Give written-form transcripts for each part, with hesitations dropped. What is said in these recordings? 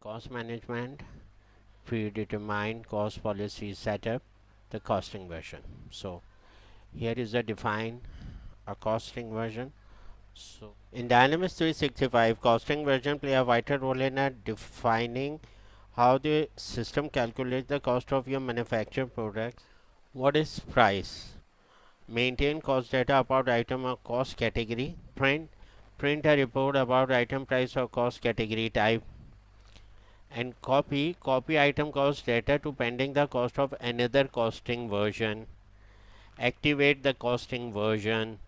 cost management, predetermined cost policy setup, the costing version. So here is a define a costing version. So in Dynamics 365, costing version play a vital role in defining how the system calculates the cost of your manufactured products. What is price? Maintain cost data about item or cost category. Print a report about item price or cost category type. And copy item cost data to pending the cost of another costing version. Activate the costing version.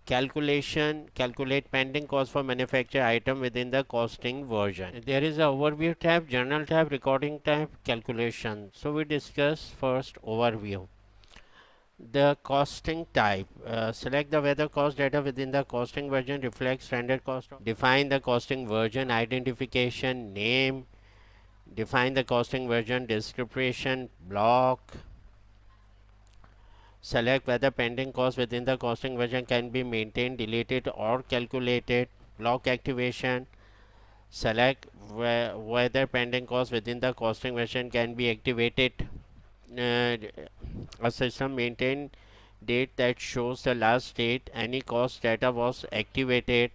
Calculate pending cost for manufactured item within the costing version. There is a overview tab, journal tab, recording tab, calculation. So we discuss first overview. The costing type. Select the whether cost data within the costing version reflects standard cost. Define the costing version identification name. Define the costing version description block. Select whether pending cost within the costing version can be maintained, deleted, or calculated. Block activation. Select whether pending cost within the costing version can be activated. A system maintain date that shows the last date any cost data was activated.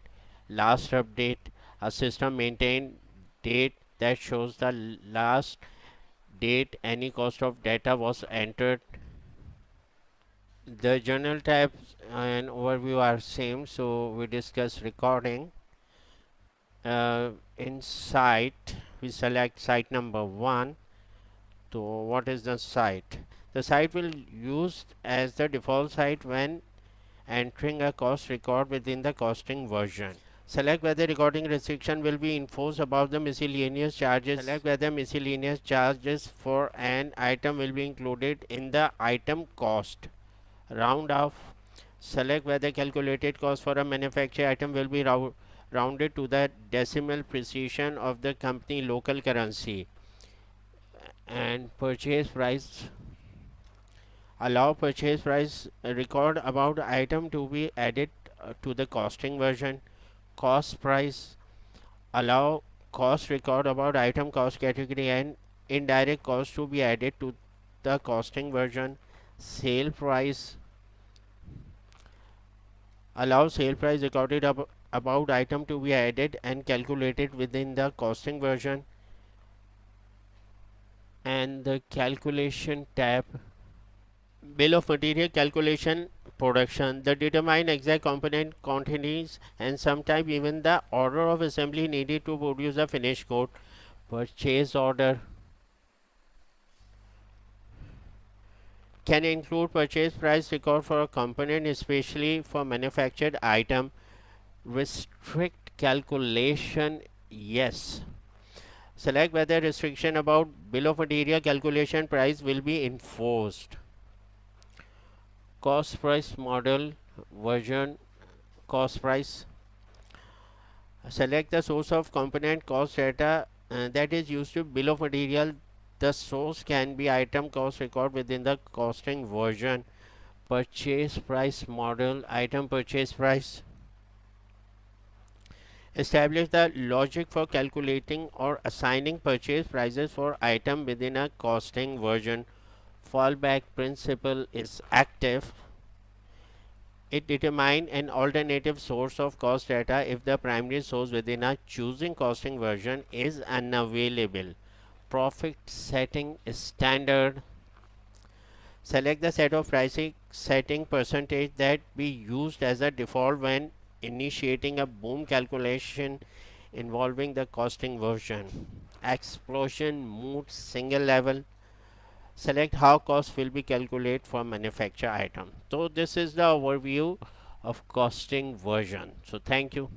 Last update. A system maintain date that shows the last date any cost of data was entered. The journal tabs and overview are same, so we discuss recording. In site, we select site number 1. So what is the site? The site will used as the default site when entering a cost record within the costing version. Select whether recording restriction will be enforced above the miscellaneous charges. Select whether miscellaneous charges for an item will be included in the item cost. Round off. Select whether calculated cost for a manufactured item will be rounded to the decimal precision of the company local currency. And purchase price. Allow purchase price record about item to be added to the costing version. Cost price. Allow cost record about item cost category and indirect cost to be added to the costing version. Sale price. Allow sale price recorded about item to be added and calculated within the costing version. And the calculation tab. Bill of material calculation production. The determine exact component quantities and sometimes even the order of assembly needed to produce a finished good. Purchase order can include purchase price record for a component, especially for manufactured item. Restrict calculation, yes. Select whether restriction about bill of material calculation price will be enforced. Cost price model version cost price. Select the source of component cost data that is used to bill of material. The source can be item cost record within the costing version. Purchase price model item purchase price. Establish the logic for calculating or assigning purchase prices for item within a costing version. Fallback principle is active. It determines an alternative source of cost data if the primary source within a choosing costing version is unavailable. Profit setting is standard. Select the set of pricing setting percentage that be used as a default when initiating a boom calculation involving the costing version. Explosion mode single level. Select how cost will be calculated for manufactured item. So this is the overview of costing version. So thank you.